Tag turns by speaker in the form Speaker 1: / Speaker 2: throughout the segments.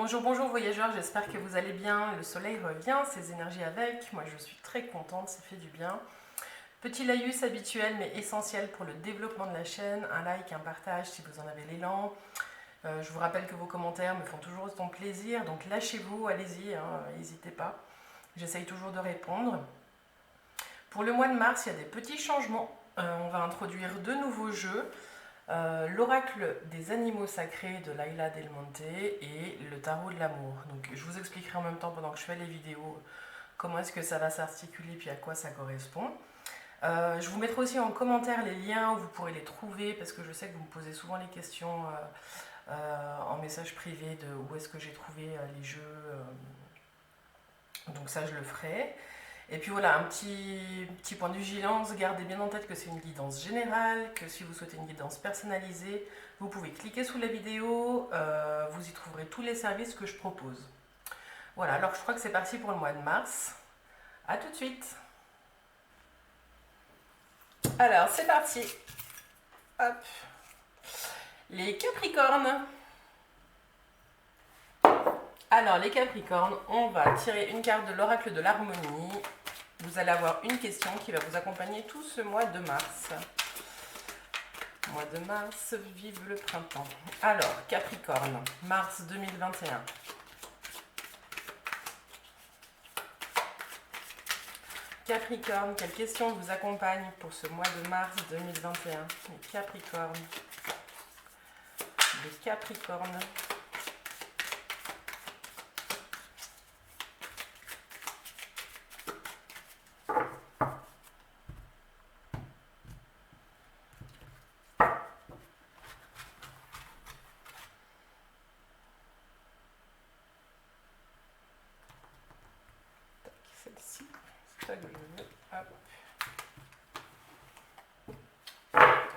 Speaker 1: Bonjour, bonjour voyageurs, j'espère que vous allez bien. Le soleil revient, ses énergies avec. Moi je suis très contente, ça fait du bien. Petit laïus habituel mais essentiel pour le développement de la chaîne. Un like, un partage si vous en avez l'élan. Je vous rappelle que vos commentaires me font toujours autant plaisir, donc lâchez-vous, allez-y, n'hésitez pas. J'essaye toujours de répondre. Pour le mois de mars, il y a des petits changements. On va introduire deux nouveaux jeux. L'oracle des animaux sacrés de Laila Del Monte et le tarot de l'amour. Donc je vous expliquerai en même temps pendant que je fais les vidéos comment est-ce que ça va s'articuler puis à quoi ça correspond. Je vous mettrai aussi en commentaire les liens où vous pourrez les trouver parce que je sais que vous me posez souvent les questions en message privé de où est-ce que j'ai trouvé les jeux. Donc ça je le ferai. Et puis voilà, un petit point de vigilance, gardez bien en tête que c'est une guidance générale, que si vous souhaitez une guidance personnalisée, vous pouvez cliquer sous la vidéo, vous y trouverez tous les services que je propose. Voilà, alors je crois que c'est parti pour le mois de mars. A tout de suite. Alors c'est parti. Hop. Les Capricornes. Alors les Capricornes, on va tirer une carte de l'oracle de l'harmonie. Vous allez avoir une question qui va vous accompagner tout ce mois de mars. Mois de mars, vive le printemps. Alors, Capricorne, mars 2021. Capricorne, quelle question vous accompagne pour ce mois de mars 2021? Les Capricornes. Les Capricornes. Celle-ci, c'est ça que je veux. Hop.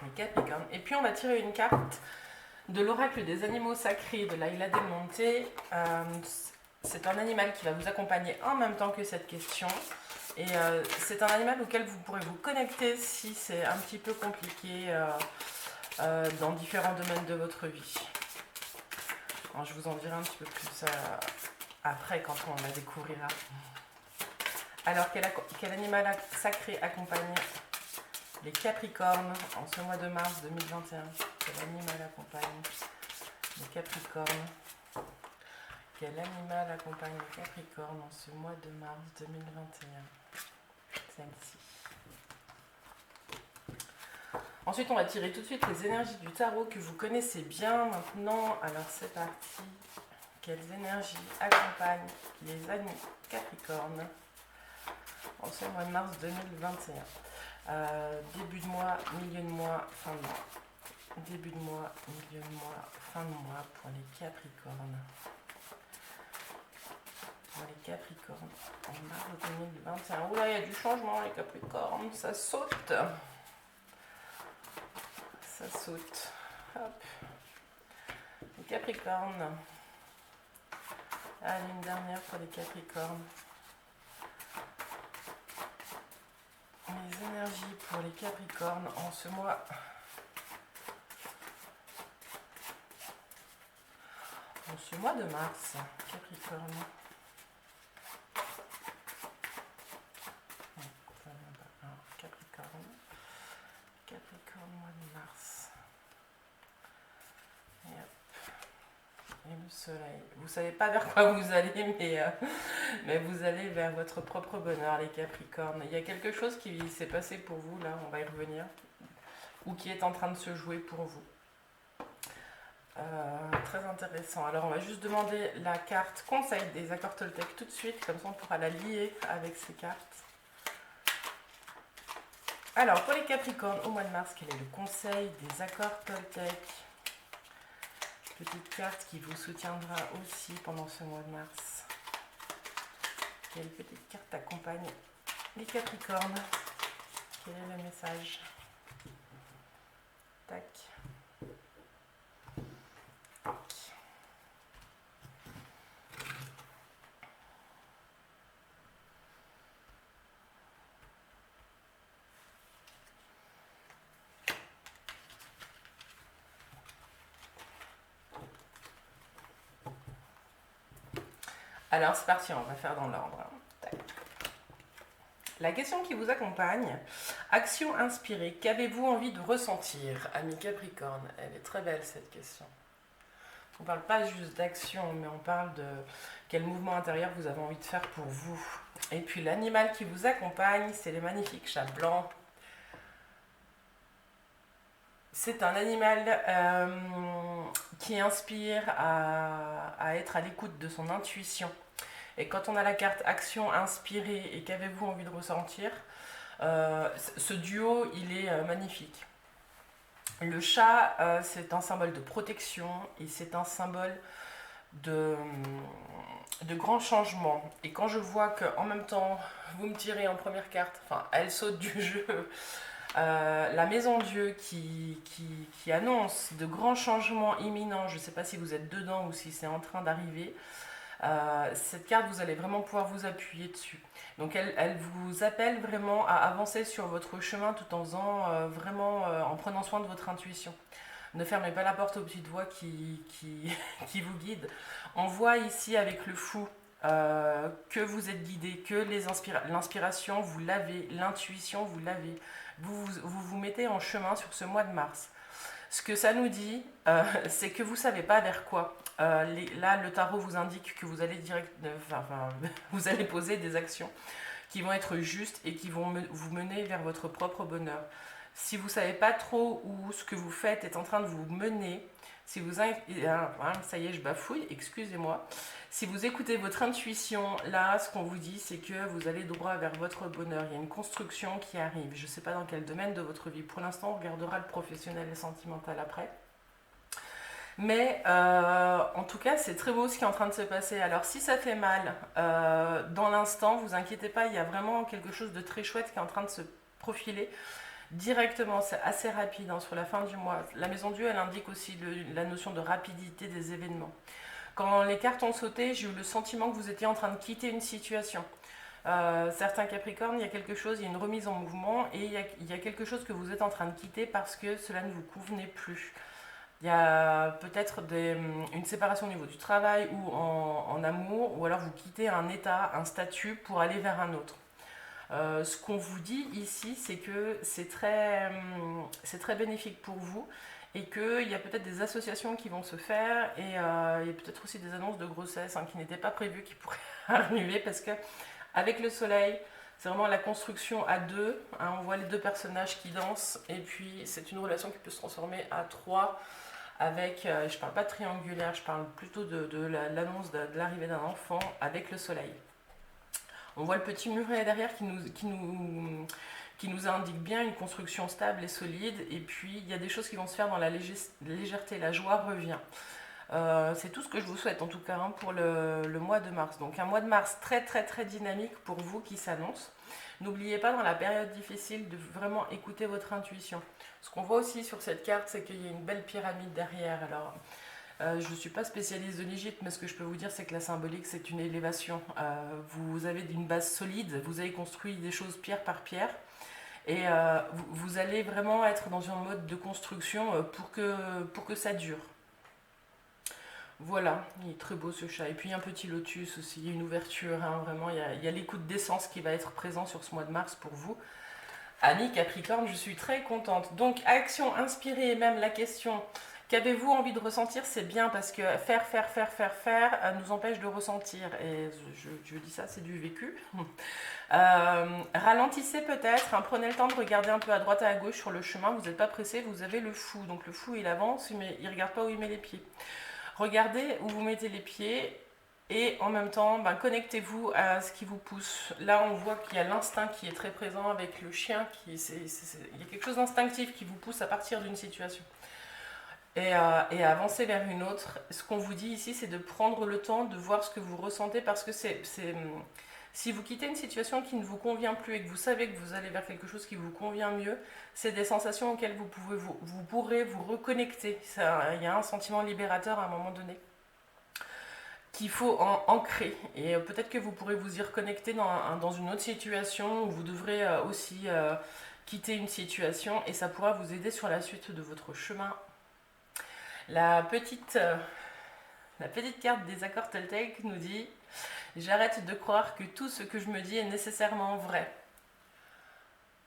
Speaker 1: Les Capricornes. Et puis on va tirer une carte de l'oracle des animaux sacrés de Laila Del Monte. C'est un animal qui va vous accompagner en même temps que cette question. Et c'est un animal auquel vous pourrez vous connecter si c'est un petit peu compliqué dans différents domaines de votre vie. Alors, je vous en dirai un petit peu plus après quand on la découvrira. Alors, quel animal sacré accompagne les Capricornes en ce mois de mars 2021? Quel animal accompagne les Capricornes? Quel animal accompagne les Capricornes en ce mois de mars 2021? Celle-ci. Ensuite, on va tirer tout de suite les énergies du tarot que vous connaissez bien maintenant. Alors, c'est parti. Quelles énergies accompagnent les amis Capricornes en ce mois de mars 2021? Début de mois, milieu de mois, fin de mois. Début de mois, milieu de mois, fin de mois pour les Capricornes. Pour les Capricornes en mars 2021. Oula, il y a du changement les Capricornes, ça saute. Ça saute. Hop. Les Capricornes. Allez, une dernière pour les Capricornes. Les énergies pour les Capricornes en ce mois. En ce mois de mars, Capricorne. Capricorne. Capricorne, mois de mars. Et hop. Et le soleil. Vous savez pas vers quoi vous allez, mais vous allez vers votre propre bonheur, les Capricornes. Il y a quelque chose qui s'est passé pour vous, là, on va y revenir, ou qui est en train de se jouer pour vous. Très intéressant. Alors, on va juste demander la carte conseil des accords Toltec tout de suite, comme ça on pourra la lier avec ces cartes. Alors, pour les Capricornes, au mois de mars, quel est le conseil des accords Toltec? Petite carte qui vous soutiendra aussi pendant ce mois de mars. Quelle petite carte accompagne les Capricornes? Quel est le message? Tac. Alors c'est parti, on va faire dans l'ordre. Tac. La question qui vous accompagne, action inspirée, qu'avez-vous envie de ressentir, ami Capricorne? Elle est très belle cette question. On ne parle pas juste d'action, mais on parle de quel mouvement intérieur vous avez envie de faire pour vous. Et puis l'animal qui vous accompagne, c'est le magnifique chat blanc. C'est un animal qui inspire à être à l'écoute de son intuition. Et quand on a la carte action inspirée et qu'avez-vous envie de ressentir, ce duo, il est magnifique. Le chat, c'est un symbole de protection et c'est un symbole de grands changements. Et quand je vois qu'en même temps, vous me tirez en première carte, enfin, elle saute du jeu, la maison Dieu qui annonce de grands changements imminents, je ne sais pas si vous êtes dedans ou si c'est en train d'arriver, cette carte, vous allez vraiment pouvoir vous appuyer dessus. Donc elle vous appelle vraiment à avancer sur votre chemin tout en faisant en prenant soin de votre intuition. Ne fermez pas la porte aux petites voix qui vous guident. On voit ici avec le fou que vous êtes guidé, que l'inspiration, vous l'avez, l'intuition, vous l'avez. Vous mettez en chemin sur ce mois de mars. Ce que ça nous dit, c'est que vous ne savez pas vers quoi. Là, le tarot vous indique que vous allez vous allez poser des actions qui vont être justes et qui vont vous mener vers votre propre bonheur. Si vous ne savez pas trop où ce que vous faites est en train de vous mener, si vous ça y est, je bafouille, excusez-moi. Si vous écoutez votre intuition, là, ce qu'on vous dit, c'est que vous allez droit vers votre bonheur. Il y a une construction qui arrive. Je ne sais pas dans quel domaine de votre vie. Pour l'instant, on regardera le professionnel et sentimental après. Mais en tout cas, c'est très beau ce qui est en train de se passer. Alors, si ça fait mal dans l'instant, vous inquiétez pas, il y a vraiment quelque chose de très chouette qui est en train de se profiler directement. C'est assez rapide sur la fin du mois. La maison Dieu, elle indique aussi la notion de rapidité des événements. Quand les cartes ont sauté, j'ai eu le sentiment que vous étiez en train de quitter une situation. Certains Capricornes, il y a quelque chose, il y a une remise en mouvement et il y a quelque chose que vous êtes en train de quitter parce que cela ne vous convenait plus. Il y a peut-être une séparation au niveau du travail ou en amour, ou alors vous quittez un état, un statut pour aller vers un autre. Ce qu'on vous dit ici, c'est que c'est très bénéfique pour vous et qu'il y a peut-être des associations qui vont se faire et il y a peut-être aussi des annonces de grossesse qui n'étaient pas prévues, qui pourraient arriver parce que avec le soleil, c'est vraiment la construction à deux. On voit les deux personnages qui dansent et puis c'est une relation qui peut se transformer à trois avec, je parle pas de triangulaire, je parle plutôt de l'annonce de l'arrivée d'un enfant avec le soleil. On voit le petit muret derrière qui nous indique bien une construction stable et solide. Et puis, il y a des choses qui vont se faire dans la légèreté. La joie revient. C'est tout ce que je vous souhaite, en tout cas, pour le mois de mars. Donc, un mois de mars très, très, très dynamique pour vous qui s'annonce. N'oubliez pas, dans la période difficile, de vraiment écouter votre intuition. Ce qu'on voit aussi sur cette carte, c'est qu'il y a une belle pyramide derrière. Alors, je ne suis pas spécialiste de l'Égypte, mais ce que je peux vous dire, c'est que la symbolique, c'est une élévation. Vous avez une base solide, vous avez construit des choses pierre par pierre, et vous allez vraiment être dans un mode de construction pour que ça dure. Voilà, il est très beau ce chat. Et puis un petit lotus aussi, il y a une ouverture, vraiment, il y a l'écoute d'essence qui va être présent sur ce mois de mars pour vous. Annie Capricorne, je suis très contente. Donc, action inspirée, et même la question... Qu'avez-vous envie de ressentir? C'est bien parce que faire nous empêche de ressentir. Et je dis ça, c'est du vécu. Ralentissez peut-être, prenez le temps de regarder un peu à droite et à gauche sur le chemin. Vous n'êtes pas pressé, vous avez le fou. Donc le fou, il avance, mais il ne regarde pas où il met les pieds. Regardez où vous mettez les pieds et en même temps, connectez-vous à ce qui vous pousse. Là, on voit qu'il y a l'instinct qui est très présent avec le chien. Il y a quelque chose d'instinctif qui vous pousse à partir d'une situation. Et avancer vers une autre. Ce qu'on vous dit ici, c'est de prendre le temps de voir ce que vous ressentez parce que si vous quittez une situation qui ne vous convient plus et que vous savez que vous allez vers quelque chose qui vous convient mieux, c'est des sensations auxquelles vous pourrez vous reconnecter. Il y a un sentiment libérateur à un moment donné qu'il faut ancrer. Et peut-être que vous pourrez vous y reconnecter dans une autre situation où vous devrez aussi quitter une situation et ça pourra vous aider sur la suite de votre chemin. La petite carte des accords Toltec nous dit J'arrête de croire que tout ce que je me dis est nécessairement vrai.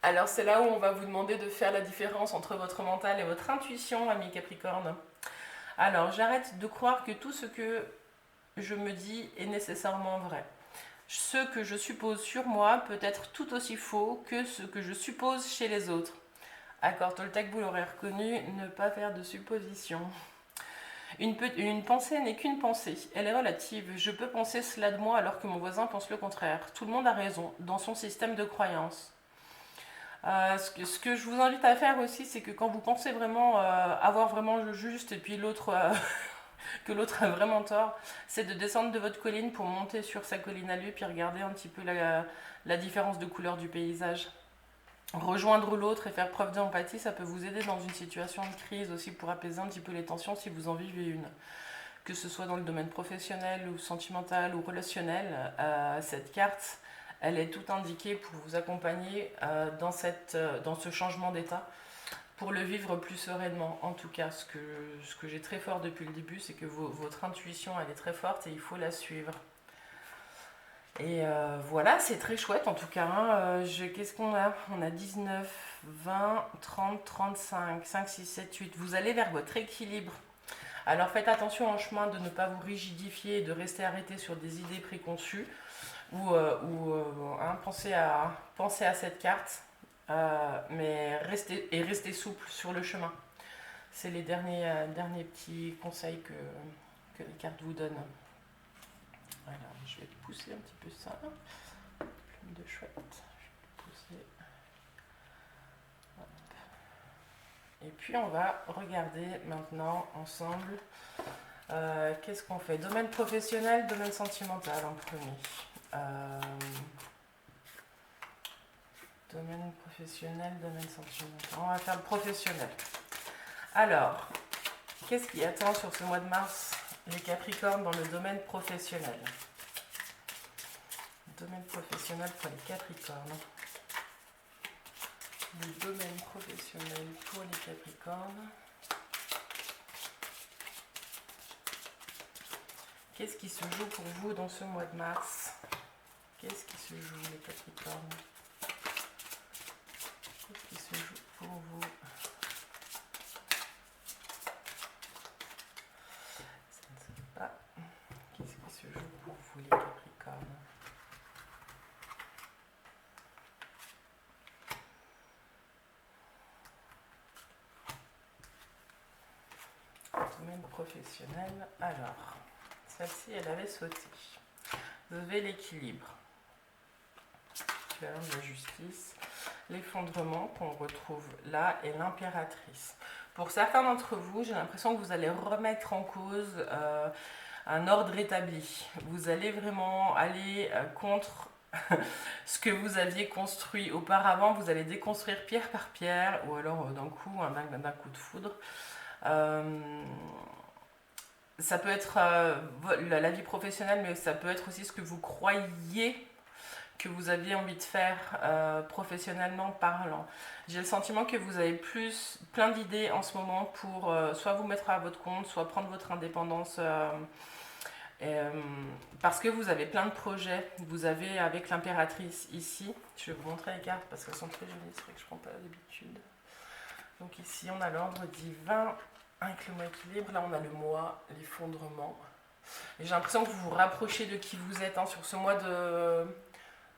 Speaker 1: Alors c'est là où on va vous demander de faire la différence entre votre mental et votre intuition, ami Capricorne. Alors j'arrête de croire que tout ce que je me dis est nécessairement vrai. Ce que je suppose sur moi peut être tout aussi faux que ce que je suppose chez les autres. Accord Toltec, vous l'aurez reconnu, ne pas faire de suppositions. Une pensée n'est qu'une pensée, elle est relative. Je peux penser cela de moi alors que mon voisin pense le contraire. Tout le monde a raison dans son système de croyance. Ce que je vous invite à faire aussi, c'est que quand vous pensez vraiment avoir vraiment le juste et puis l'autre que l'autre a vraiment tort, c'est de descendre de votre colline pour monter sur sa colline à lui puis regarder un petit peu la différence de couleur du paysage. Rejoindre l'autre et faire preuve d'empathie, ça peut vous aider dans une situation de crise aussi pour apaiser un petit peu les tensions si vous en vivez une. Que ce soit dans le domaine professionnel ou sentimental ou relationnel, cette carte, elle est tout indiquée pour vous accompagner dans ce changement d'état, pour le vivre plus sereinement. En tout cas, ce que j'ai très fort depuis le début, c'est que votre intuition, elle est très forte et il faut la suivre. Et voilà, c'est très chouette en tout cas. Hein. Qu'est-ce qu'on a? On a 19, 20, 30, 35, 5, 6, 7, 8. Vous allez vers votre équilibre. Alors faites attention en chemin de ne pas vous rigidifier et de rester arrêté sur des idées préconçues. Pensez à cette carte, mais restez souple sur le chemin. C'est les derniers petits conseils que les cartes vous donnent. Alors, je vais pousser un petit peu ça. Plume de chouette. Je vais pousser. Hop. Et puis, on va regarder maintenant ensemble qu'est-ce qu'on fait. Domaine professionnel, domaine sentimental en premier. Domaine professionnel, domaine sentimental. On va faire le professionnel. Alors, qu'est-ce qui attend sur ce mois de mars les Capricornes dans le domaine professionnel? Domaine professionnel pour les Capricornes. Le domaine professionnel pour les Capricornes. Qu'est-ce qui se joue pour vous dans ce mois de mars? Qu'est-ce qui se joue les Capricornes? Qu'est-ce qui se joue pour vous? Qu'est-ce qui se joue pour vous les Capricornes? Domaine professionnel. Alors, celle-ci, elle avait sauté. Vous avez l'équilibre. De la justice. L'effondrement qu'on retrouve là et l'impératrice. Pour certains d'entre vous, j'ai l'impression que vous allez remettre en cause un ordre établi. Vous allez vraiment aller contre ce que vous aviez construit auparavant. Vous allez déconstruire pierre par pierre ou alors d'un coup de foudre. Ça peut être la vie professionnelle, mais ça peut être aussi ce que vous croyez que vous aviez envie de faire professionnellement parlant. J'ai le sentiment que vous avez plein d'idées en ce moment pour soit vous mettre à votre compte, soit prendre votre indépendance parce que vous avez plein de projets. Vous avez avec l'impératrice ici, je vais vous montrer les cartes parce qu'elles sont très jolies, c'est vrai que je ne prends pas d'habitude. Donc ici on a l'ordre divin avec le mois équilibre, là on a le mois, l'effondrement. Et j'ai l'impression que vous vous rapprochez de qui vous êtes sur ce mois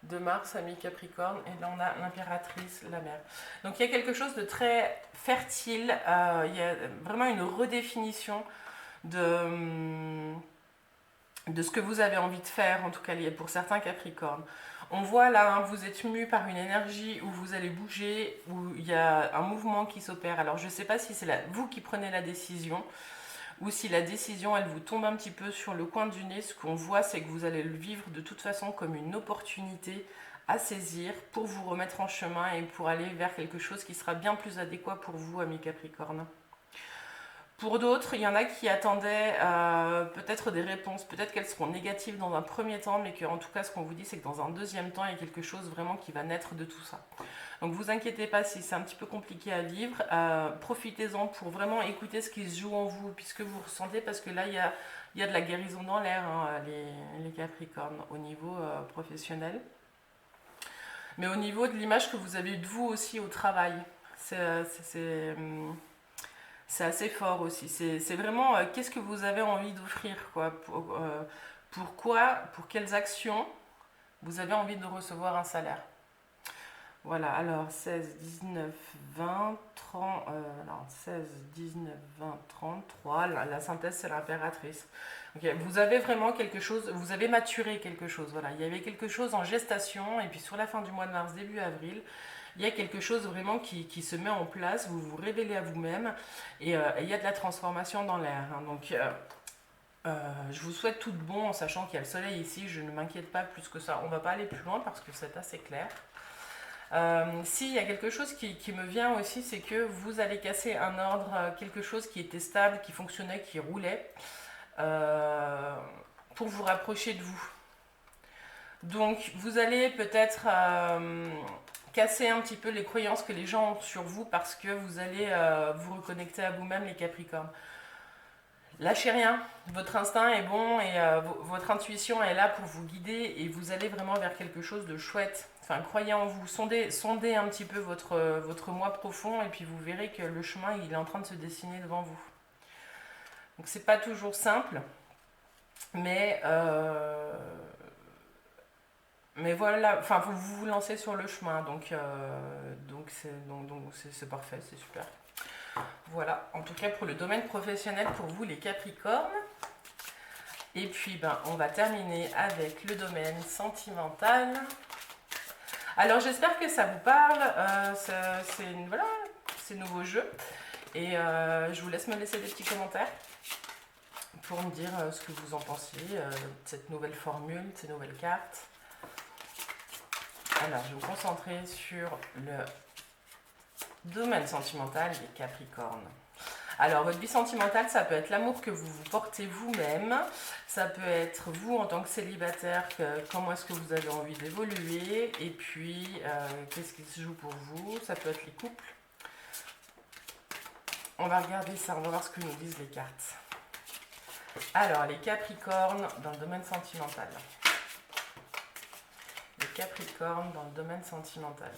Speaker 1: de mars, ami Capricorne, et là on a l'impératrice, la mer. Donc il y a quelque chose de très fertile, il y a vraiment une redéfinition de ce que vous avez envie de faire, en tout cas pour certains Capricornes. On voit là, vous êtes mu par une énergie où vous allez bouger, où il y a un mouvement qui s'opère. Alors je ne sais pas si c'est vous qui prenez la décision, ou si la décision, elle vous tombe un petit peu sur le coin du nez. Ce qu'on voit, c'est que vous allez le vivre de toute façon comme une opportunité à saisir pour vous remettre en chemin et pour aller vers quelque chose qui sera bien plus adéquat pour vous, amis Capricorne. Pour d'autres, il y en a qui attendaient peut-être des réponses, peut-être qu'elles seront négatives dans un premier temps, mais qu'en tout cas, ce qu'on vous dit, c'est que dans un deuxième temps, il y a quelque chose vraiment qui va naître de tout ça. Donc vous inquiétez pas si c'est un petit peu compliqué à vivre, profitez-en pour vraiment écouter ce qui se joue en vous, puisque vous ressentez, parce que là, il y a de la guérison dans l'air, hein, les Capricornes, au niveau professionnel. Mais au niveau de l'image que vous avez eue de vous aussi au travail, c'est assez fort aussi. C'est vraiment qu'est-ce que vous avez envie d'offrir, quoi. Pourquoi, pour quelles actions vous avez envie de recevoir un salaire. Voilà, alors 16, 19, 20, 30, alors 16, 19, 20, 33, la synthèse c'est l'impératrice. Okay, vous avez vraiment quelque chose, vous avez maturé quelque chose, voilà, il y avait quelque chose en gestation, et puis sur la fin du mois de mars, début avril, il y a quelque chose vraiment qui se met en place, vous vous révélez à vous-même, et il y a de la transformation dans l'air. Hein, donc je vous souhaite tout de bon, en sachant qu'il y a le soleil ici, je ne m'inquiète pas plus que ça, on ne va pas aller plus loin parce que c'est assez clair. S'il y a quelque chose qui me vient aussi, c'est que vous allez casser un ordre, quelque chose qui était stable, qui fonctionnait, qui roulait, pour vous rapprocher de vous. Donc vous allez peut-être casser un petit peu les croyances que les gens ont sur vous, parce que vous allez vous reconnecter à vous-même, les Capricornes. Lâchez rien, votre instinct est bon et votre intuition est là pour vous guider, et vous allez vraiment vers quelque chose de chouette. Enfin, croyez en vous, sondez un petit peu votre moi profond, et puis vous verrez que le chemin il est en train de se dessiner devant vous. Donc c'est pas toujours simple, mais voilà, enfin vous vous lancez sur le chemin, donc c'est parfait, c'est super. Voilà, en tout cas pour le domaine professionnel pour vous les Capricornes. Et puis on va terminer avec le domaine sentimental. Alors j'espère que ça vous parle, c'est nouveau jeu. Et je vous laisse me laisser des petits commentaires pour me dire ce que vous en pensez de cette nouvelle formule, de ces nouvelles cartes. Alors je vais vous concentrer sur le domaine sentimental des Capricornes. Alors, votre vie sentimentale, ça peut être l'amour que vous vous portez vous-même, ça peut être vous en tant que célibataire, comment est-ce que vous avez envie d'évoluer, et puis qu'est-ce qui se joue pour vous, ça peut être les couples. On va regarder ça, on va voir ce que nous disent les cartes. Alors, les Capricornes dans le domaine sentimental. Les Capricornes dans le domaine sentimental.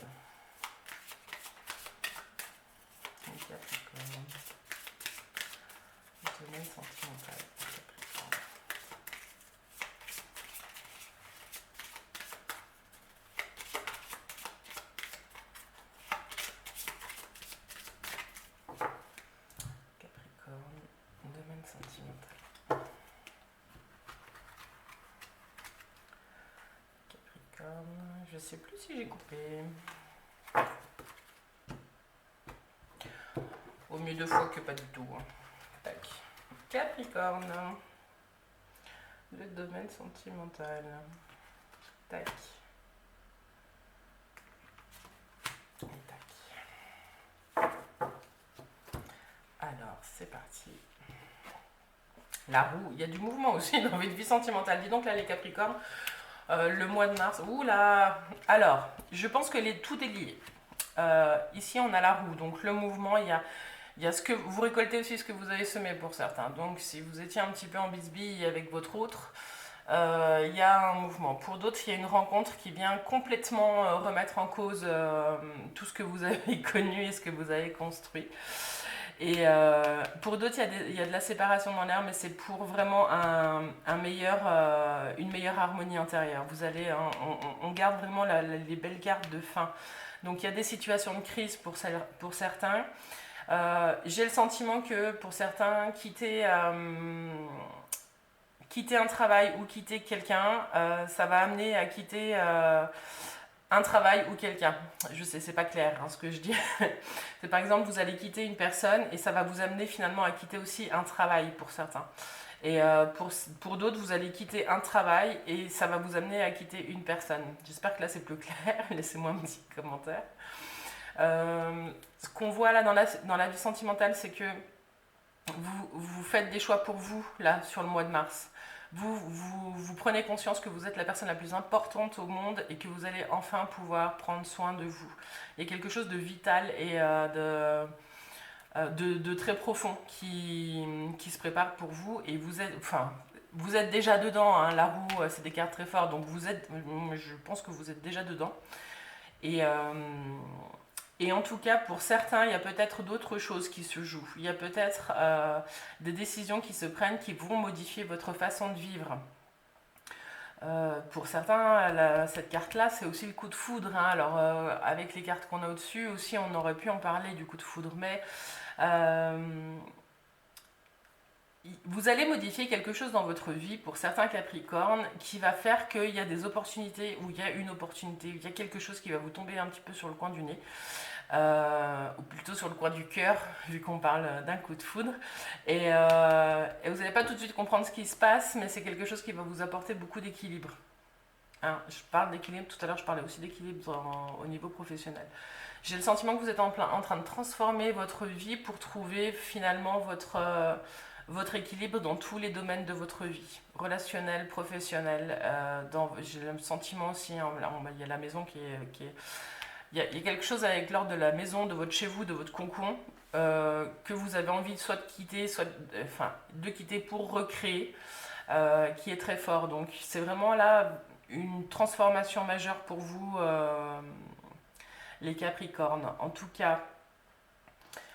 Speaker 1: Les Capricornes. Domaine sentimental. Capricorne, domaine sentimental. Capricorne, je sais plus si j'ai coupé. Au mieux deux fois que pas du tout. Hein. Tac. Capricorne, le domaine sentimental. Tac. Tac. Alors, c'est parti. La roue, il y a du mouvement aussi dans votre vie sentimentale. Dis donc là, les Capricornes, le mois de mars. Ouh là. Alors, je pense que tout est lié. Ici, on a la roue, donc le mouvement, il y a ce que vous récoltez aussi, ce que vous avez semé pour certains. Donc si vous étiez un petit peu en bisbille avec votre autre, il y a un mouvement. Pour d'autres, il y a une rencontre qui vient complètement remettre en cause tout ce que vous avez connu et ce que vous avez construit. Et pour d'autres, il y a de la séparation dans l'air, mais c'est pour vraiment une meilleure harmonie intérieure. Vous allez, on garde vraiment les belles cartes de fin. Donc il y a des situations de crise pour certains. J'ai le sentiment que pour certains, quitter un travail ou quitter quelqu'un, ça va amener à quitter un travail ou quelqu'un. Je sais, c'est pas clair hein, ce que je dis. C'est par exemple, vous allez quitter une personne et ça va vous amener finalement à quitter aussi un travail pour certains. Et pour d'autres, vous allez quitter un travail et ça va vous amener à quitter une personne. J'espère que là c'est plus clair. Laissez-moi un petit commentaire. Ce qu'on voit là dans la vie sentimentale, c'est que vous faites des choix pour vous, là, sur le mois de mars. Vous prenez conscience que vous êtes la personne la plus importante au monde et que vous allez enfin pouvoir prendre soin de vous. Il y a quelque chose de vital et de très profond qui se prépare pour vous et vous êtes déjà dedans, hein. La roue, c'est des cartes très fortes, donc je pense que vous êtes déjà dedans. Et, euh, et en tout cas, pour certains, il y a peut-être d'autres choses qui se jouent. Il y a peut-être des décisions qui se prennent qui vont modifier votre façon de vivre. Pour certains, cette carte-là, c'est aussi le coup de foudre, hein. Alors, avec les cartes qu'on a au-dessus aussi, on aurait pu en parler du coup de foudre, mais vous allez modifier quelque chose dans votre vie pour certains Capricornes qui va faire qu'il y a des opportunités, ou il y a une opportunité, il y a quelque chose qui va vous tomber un petit peu sur le coin du nez. Ou plutôt sur le coin du cœur, vu qu'on parle d'un coup de foudre. Et vous n'allez pas tout de suite comprendre ce qui se passe, mais c'est quelque chose qui va vous apporter beaucoup d'équilibre. Hein, je parle d'équilibre, tout à l'heure je parlais aussi d'équilibre au niveau professionnel. J'ai le sentiment que vous êtes en train de transformer votre vie pour trouver finalement votre équilibre dans tous les domaines de votre vie, relationnel, professionnel. J'ai le sentiment aussi, hein, il y a la maison qui est il y a quelque chose avec l'ordre de la maison, de votre chez vous, de votre cocon, que vous avez envie soit de quitter, de quitter pour recréer, qui est très fort. Donc c'est vraiment là une transformation majeure pour vous, les Capricornes. En tout cas,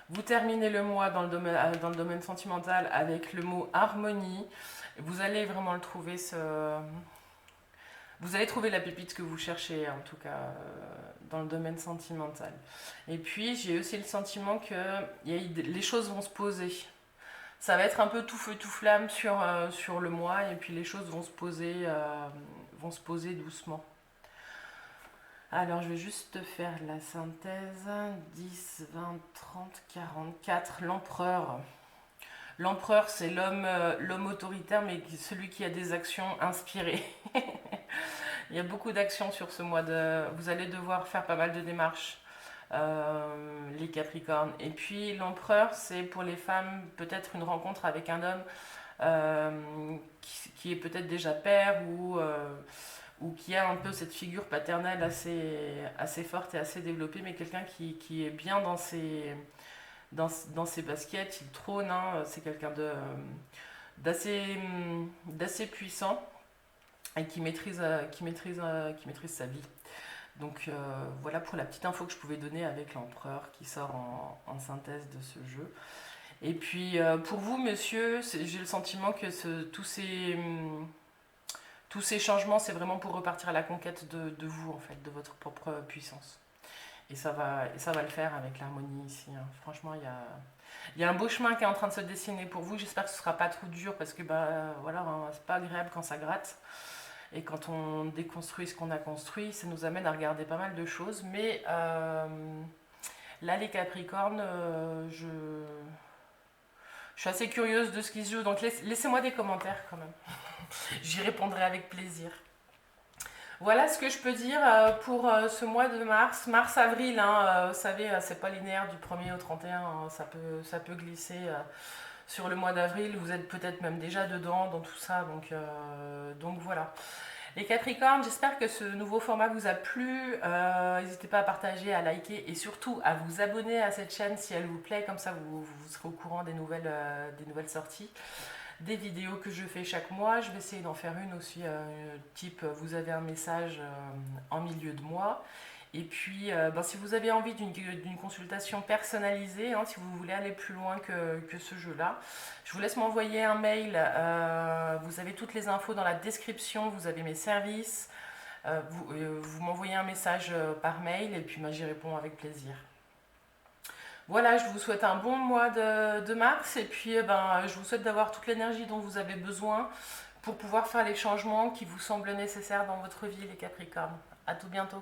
Speaker 1: vous terminez le mois dans le domaine sentimental avec le mot harmonie. Vous allez vraiment le trouver, vous allez trouver la pépite que vous cherchez, en tout cas, dans le domaine sentimental. Et puis, j'ai aussi le sentiment que les choses vont se poser. Ça va être un peu tout feu, tout flamme sur le mois, et puis les choses vont se poser doucement. Alors, je vais juste faire la synthèse. 10, 20, 30, 44. L'empereur. L'empereur, c'est l'homme autoritaire, mais celui qui a des actions inspirées. Il y a beaucoup d'actions sur ce mois Vous allez devoir faire pas mal de démarches, les Capricornes. Et puis l'empereur, c'est pour les femmes peut-être une rencontre avec un homme qui est peut-être déjà père ou qui a un peu cette figure paternelle assez forte et assez développée, mais quelqu'un qui est bien dans ses baskets, il trône, hein. C'est quelqu'un d'assez puissant et qui maîtrise sa vie. Donc voilà pour la petite info que je pouvais donner avec l'empereur qui sort en synthèse de ce jeu. Et puis pour vous, monsieur, j'ai le sentiment que tous ces changements, c'est vraiment pour repartir à la conquête de vous, en fait, de votre propre puissance. Et ça va le faire avec l'harmonie ici, hein. Franchement, il y a un beau chemin qui est en train de se dessiner pour vous. J'espère que ce ne sera pas trop dur parce que voilà, hein, c'est pas agréable quand ça gratte. Et quand on déconstruit ce qu'on a construit, ça nous amène à regarder pas mal de choses. Mais là, les Capricornes, je suis assez curieuse de ce qui se joue. Donc laissez-moi des commentaires quand même. J'y répondrai avec plaisir. Voilà ce que je peux dire pour ce mois de mars-avril, hein, vous savez, c'est pas linéaire du 1er au 31, hein, ça peut glisser sur le mois d'avril, vous êtes peut-être même déjà dedans dans tout ça, donc voilà. Les Capricornes, j'espère que ce nouveau format vous a plu, n'hésitez pas à partager, à liker et surtout à vous abonner à cette chaîne si elle vous plaît, comme ça vous serez au courant des nouvelles sorties. Des vidéos que je fais chaque mois. Je vais essayer d'en faire une aussi, type vous avez un message en milieu de mois. Et puis, si vous avez envie d'une consultation personnalisée, hein, si vous voulez aller plus loin que ce jeu-là, je vous laisse m'envoyer un mail. Vous avez toutes les infos dans la description, vous avez mes services. Vous m'envoyez un message par mail et puis j'y réponds avec plaisir. Voilà, je vous souhaite un bon mois de mars et puis je vous souhaite d'avoir toute l'énergie dont vous avez besoin pour pouvoir faire les changements qui vous semblent nécessaires dans votre vie, les Capricornes. À tout bientôt.